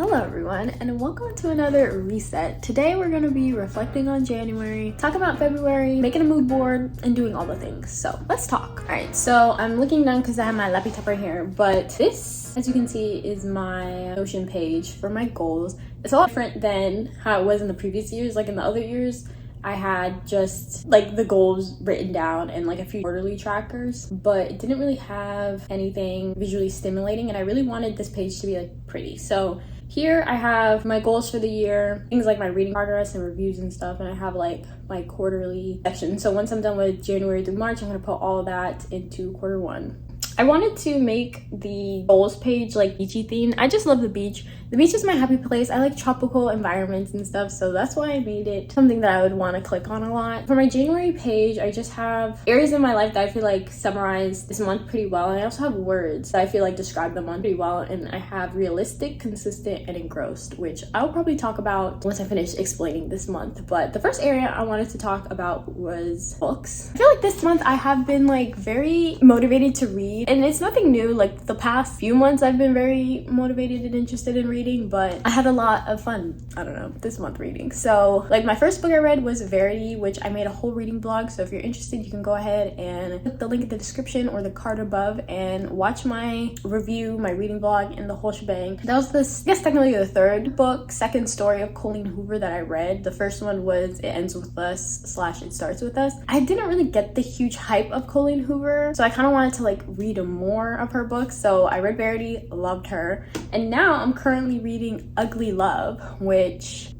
Hello everyone, and welcome to another reset. Today we're going to be reflecting on January, talking about February, making a mood board, and doing all the things. So let's talk. Alright, so I'm looking down because I have my laptop right here, but this, as you can see, is my Notion page for my goals. It's a lot different than how it was in the previous years. Like in the other years, I had just like the goals written down and like a few quarterly trackers, but it didn't really have anything visually stimulating, and I really wanted this page to be like pretty. So here I have my goals for the year, things like my reading progress and reviews and stuff, and I have like my quarterly section. So once I'm done with January through March, I'm gonna put all of that into quarter one. I wanted to make the goals page like beachy themed. I just love the beach. The beach is my happy place. I like tropical environments and stuff, so that's why I made it something that I would want to click on a lot. For my January page, I just have areas in my life that I feel like summarize this month pretty well, and I also have words that I feel like describe the month pretty well, and I have realistic, consistent, and engrossed, which I'll probably talk about once I finish explaining this month. But the first area I wanted to talk about was books. I feel like this month I have been like very motivated to read, and it's nothing new. Like the past few months I've been very motivated and interested in reading, but I had a lot of fun, I don't know, this month reading. So like my first book I read was Verity, which I made a whole reading blog, so if you're interested you can go ahead and click the link in the description or the card above and watch my review, my reading blog, and the whole shebang. That was this, I guess technically the third book, second story of Colleen Hoover that I read. The first one was It Ends With Us / It Starts With Us. I didn't really get the huge hype of Colleen Hoover, so I kind of wanted to like read more of her books, so I read Verity, loved her, and now I'm currently reading Ugly Love, which,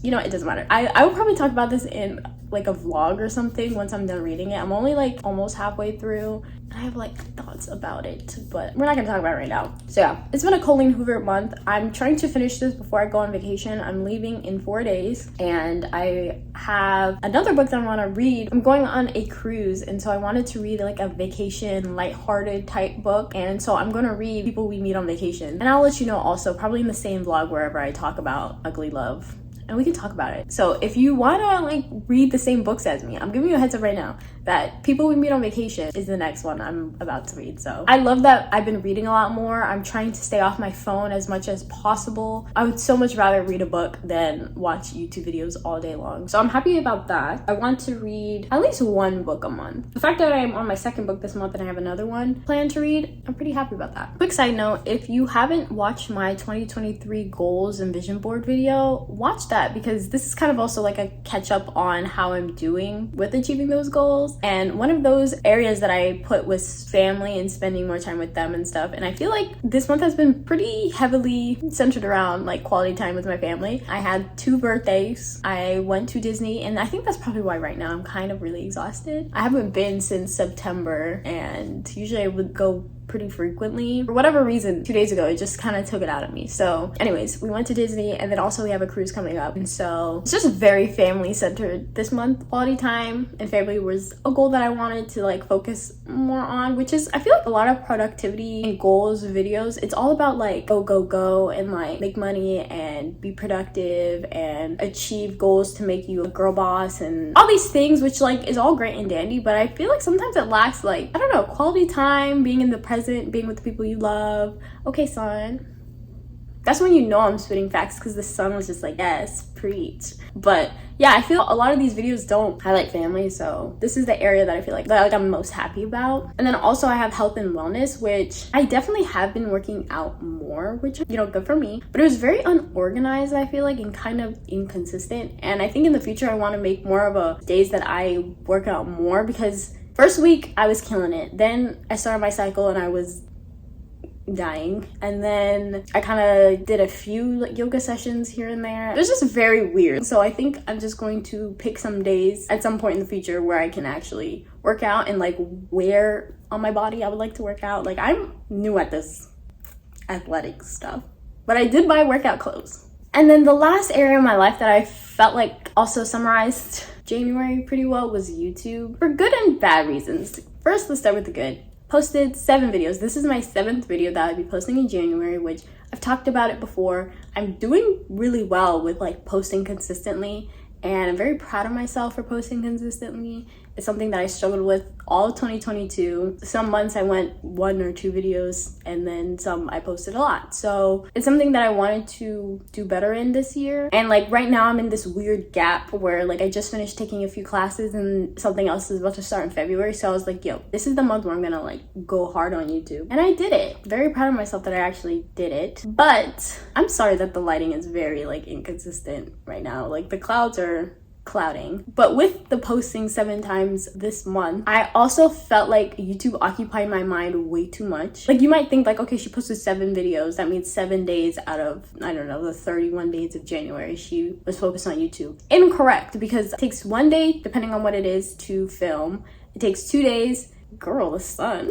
you know, it doesn't matter. I will probably talk about this in like a vlog or something once I'm done reading it. I'm only like almost halfway through. I have like thoughts about it, but we're not gonna talk about it right now. So yeah, it's been a Colleen Hoover month. I'm trying to finish this before I go on vacation. I'm leaving in 4 days, and I have another book that I want to read. I'm going on a cruise, and so I wanted to read like a vacation, lighthearted type book, and so I'm gonna read People We Meet on Vacation, and I'll let you know also, probably in the same vlog wherever I talk about Ugly Love, and we can talk about it. So if you want to like read the same books as me, I'm giving you a heads up right now that People We Meet on Vacation is the next one I'm about to read. So I love that I've been reading a lot more. I'm trying to stay off my phone as much as possible. I would so much rather read a book than watch YouTube videos all day long. So I'm happy about that. I want to read at least one book a month. The fact that I'm on my second book this month and I have another one planned to read, I'm pretty happy about that. Quick side note, if you haven't watched my 2023 goals and vision board video, watch that, because this is kind of also like a catch up on how I'm doing with achieving those goals. And one of those areas that I put was family and spending more time with them and stuff. And I feel like this month has been pretty heavily centered around like quality time with my family. I had 2 birthdays. I went to Disney, and I think that's probably why right now I'm kind of really exhausted. I haven't been since September, and usually I would go pretty frequently. For whatever reason, 2 days ago, it just kind of took it out of me. So anyways, we went to Disney, and then also we have a cruise coming up. And so it's just very family centered this month. Quality time and family was a goal that I wanted to like focus more on, which is, I feel like a lot of productivity and goals videos, it's all about like go, go, go, and like make money and be productive and achieve goals to make you a girl boss and all these things, which like is all great and dandy, but I feel like sometimes it lacks like, I don't know, quality time, being in the present, being with the people you love. Okay, son. That's when you know I'm spitting facts, because the sun was just like, yes, preach. But yeah, I feel a lot of these videos don't highlight family, so this is the area that I feel like I'm most happy about. And then also I have health and wellness, which I definitely have been working out more, which, you know, good for me. But it was very unorganized, I feel like, and kind of inconsistent. And I think in the future I want to make more of a days that I work out more, because first week I was killing it. Then I started my cycle and I was dying, and then I kind of did a few like yoga sessions here and there. It was just very weird. So I think I'm just going to pick some days at some point in the future where I can actually work out, and like where on my body I would like to work out. Like I'm new at this athletic stuff, but I did buy workout clothes. And then the last area of my life that I felt like also summarized January pretty well was YouTube, for good and bad reasons. First, let's start with the good. Posted 7 videos. This is my 7th video that I'll be posting in January, which I've talked about it before. I'm doing really well with like posting consistently, and I'm very proud of myself for posting consistently. It's something that I struggled with all of 2022. Some months I went 1 or 2 videos, and then some I posted a lot. So it's something that I wanted to do better in this year. And like right now I'm in this weird gap where like I just finished taking a few classes and something else is about to start in February. So I was like, yo, this is the month where I'm gonna like go hard on YouTube. And I did it. Very proud of myself that I actually did it. But I'm sorry that the lighting is very like inconsistent right now. Like the clouds are clouding. But with the posting 7 times this month, I also felt like YouTube occupied my mind way too much. Like you might think like, okay, she posted 7 videos, that means 7 days out of, I don't know, the 31 days of January she was focused on YouTube. Incorrect, because it takes 1 day, depending on what it is, to film. It takes 2 days, girl, the sun.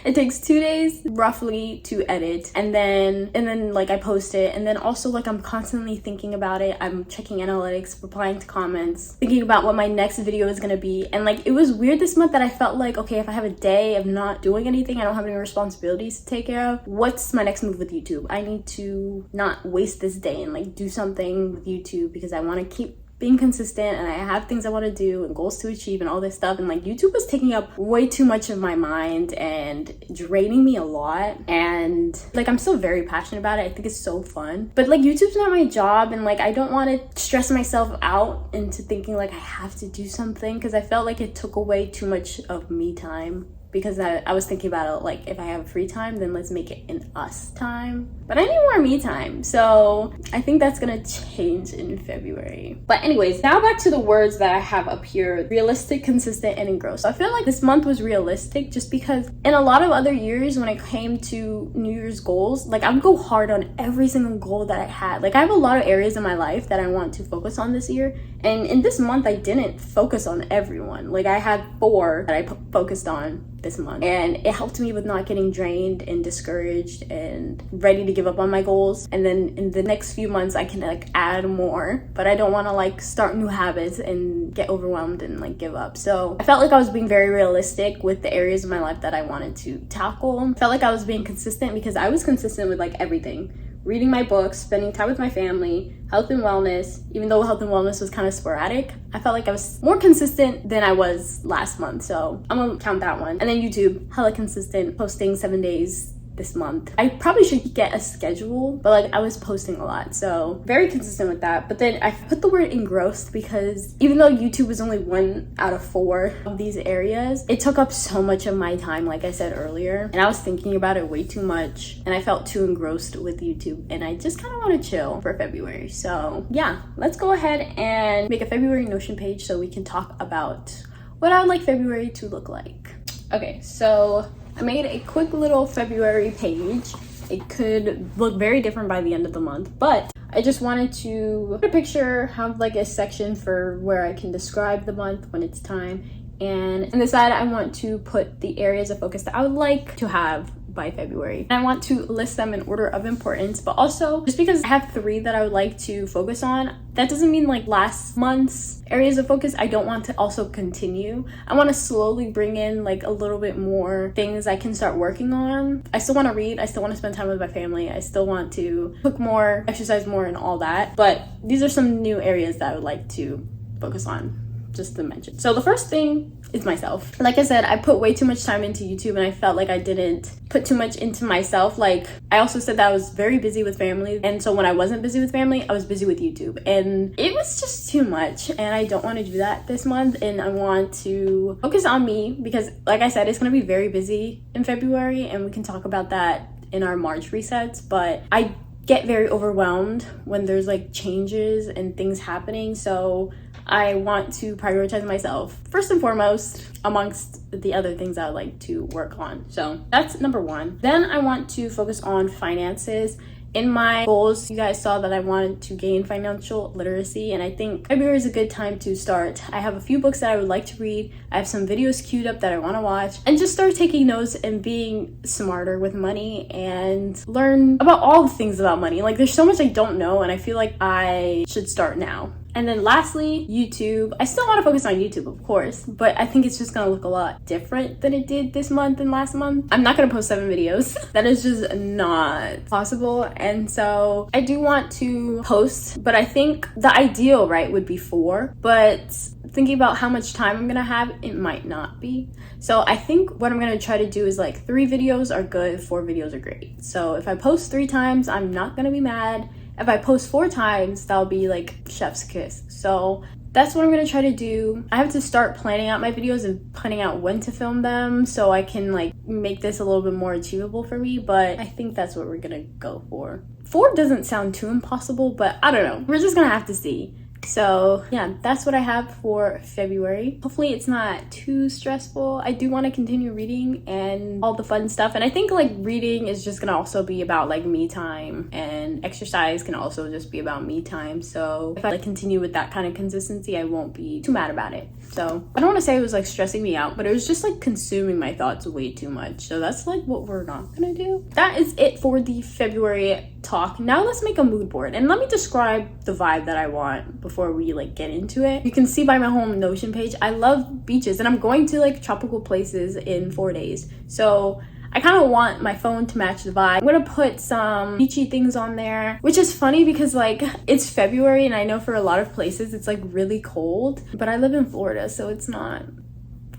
It takes 2 days roughly to edit, and then like I post it, and then also like I'm constantly thinking about it. I'm checking analytics, replying to comments, thinking about what my next video is gonna be. And like it was weird this month that I felt like, okay, if I have a day of not doing anything, I don't have any responsibilities to take care of, what's my next move with YouTube? I need to not waste this day and like do something with YouTube, because I want to keep being consistent and I have things I want to do and goals to achieve and all this stuff. And like YouTube was taking up way too much of my mind and draining me a lot. And like I'm still very passionate about it. I think it's so fun, but like YouTube's not my job, and like I don't want to stress myself out into thinking like I have to do something, because I felt like it took away too much of me time. Because I was thinking about it like, if I have free time, then let's make it an us time. But I need more me time. So I think that's gonna change in February. But anyways, now back to the words that I have up here: realistic, consistent, and engrossed. So I feel like this month was realistic just because in a lot of other years when it came to New Year's goals, like I would go hard on every single goal that I had. Like I have a lot of areas in my life that I want to focus on this year. And in this month, I didn't focus on everyone. Like I had 4 that I focused on this month, and it helped me with not getting drained and discouraged and ready to give up on my goals. And then in the next few months I can like add more, but I don't want to like start new habits and get overwhelmed and like give up. So I felt like I was being very realistic with the areas of my life that I wanted to tackle. I felt like I was being consistent because I was consistent with like everything: reading my books, spending time with my family, health and wellness. Even though health and wellness was kind of sporadic, I felt like I was more consistent than I was last month. So I'm gonna count that one. And then YouTube, hella consistent, posting 7 days this month. I probably should get a schedule, but like I was posting a lot, so very consistent with that. But then I put the word engrossed because even though YouTube was only 1 out of 4 of these areas, it took up so much of my time, like I said earlier, and I was thinking about it way too much, and I felt too engrossed with YouTube, and I just kind of want to chill for February. So yeah, let's go ahead and make a February Notion page so we can talk about what I would like February to look like. Okay, so I made a quick little February page. It could look very different by the end of the month, but I just wanted to put a picture, have like a section for where I can describe the month when it's time. And on the side, I want to put the areas of focus that I would like to have by February. And I want to list them in order of importance, but also just because I have 3 that I would like to focus on, that doesn't mean like last month's areas of focus I don't want to also continue. I want to slowly bring in like a little bit more things I can start working on. I still want to read, I still want to spend time with my family, I still want to cook more, exercise more, and all that. But these are some new areas that I would like to focus on, just to mention. So the first thing is myself. Like I said, I put way too much time into YouTube, and I felt like I didn't put too much into myself. Like I also said that I was very busy with family, and so when I wasn't busy with family, I was busy with YouTube, and it was just too much, and I don't want to do that this month. And I want to focus on me because like I said, it's going to be very busy in February, and we can talk about that in our March resets. But I get very overwhelmed when there's like changes and things happening, so I want to prioritize myself first and foremost amongst the other things I would like to work on. So that's number 1. Then I want to focus on finances. In my goals, you guys saw that I wanted to gain financial literacy, and I think February is a good time to start. I have a few books that I would like to read. I have some videos queued up that I want to watch, and just start taking notes and being smarter with money and learn about all the things about money. Like there's so much I don't know, and I feel like I should start now. And then lastly, YouTube. I still want to focus on YouTube, of course, but I think it's just gonna look a lot different than it did this month and last month. I'm not gonna post 7 videos. That is just not possible. And so I do want to post, but I think the ideal, right, would be 4. But thinking about how much time I'm gonna have, it might not be. So I think what I'm gonna try to do is like 3 videos are good, 4 videos are great. So if I post 3 times, I'm not gonna be mad. If I post 4 times, that'll be like chef's kiss. So that's what I'm gonna try to do. I have to start planning out my videos and planning out when to film them so I can like make this a little bit more achievable for me, but I think that's what we're gonna go for. 4 doesn't sound too impossible, but I don't know. We're just gonna have to see. So yeah, that's what I have for February. Hopefully it's not too stressful. I do want to continue reading and all the fun stuff, and I think like reading is just gonna also be about like me time, and exercise can also just be about me time. So if I like continue with that kind of consistency, I won't be too mad about it. So I don't want to say it was like stressing me out, but it was just like consuming my thoughts way too much. So that's like what we're not gonna do. That is it for the February talk. Now let's make a mood board, and let me describe the vibe that I want before we like get into it. You can see by my home Notion page, I love beaches, and I'm going to like tropical places in 4 days. So I kind of want my phone to match the vibe. I'm gonna put some beachy things on there, which is funny because like it's February and I know for a lot of places it's like really cold, but I live in Florida, so it's not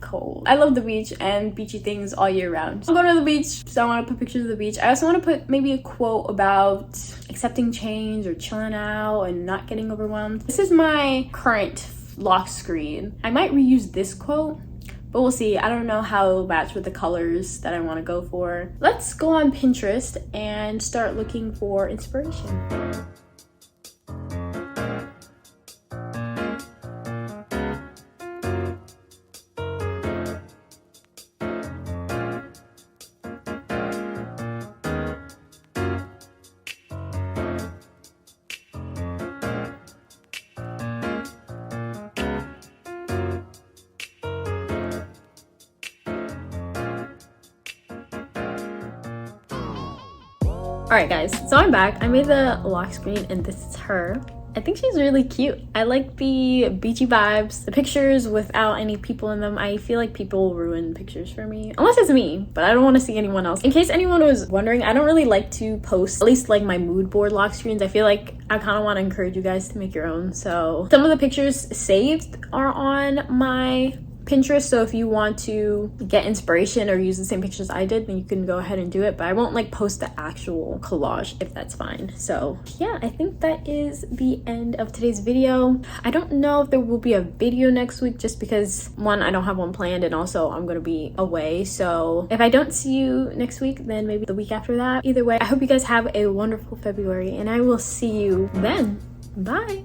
cold. I love the beach and beachy things all year round. I'm going to the beach, so I want to put pictures of the beach. I also want to put maybe a quote about accepting change or chilling out and not getting overwhelmed. This is my current lock screen. I might reuse this quote, but we'll see. I don't know how it'll match with the colors that I want to go for. Let's go on Pinterest and start looking for inspiration. Alright guys, so I'm back. I made the lock screen and this is her. I think she's really cute. I like the beachy vibes, the pictures without any people in them. I feel like people ruin pictures for me, unless it's me, but I don't want to see anyone else. In case anyone was wondering, I don't really like to post, at least like my mood board lock screens. I feel like I kind of want to encourage you guys to make your own. So some of the pictures saved are on my Pinterest, so if you want to get inspiration or use the same pictures I did, then you can go ahead and do it, but I won't like post the actual collage if that's fine. So yeah, I think that is the end of today's video. I don't know if there will be a video next week just because one, I don't have one planned, and also I'm gonna be away. So if I don't see you next week, then maybe the week after that. Either way, I hope you guys have a wonderful February and I will see you then. Bye.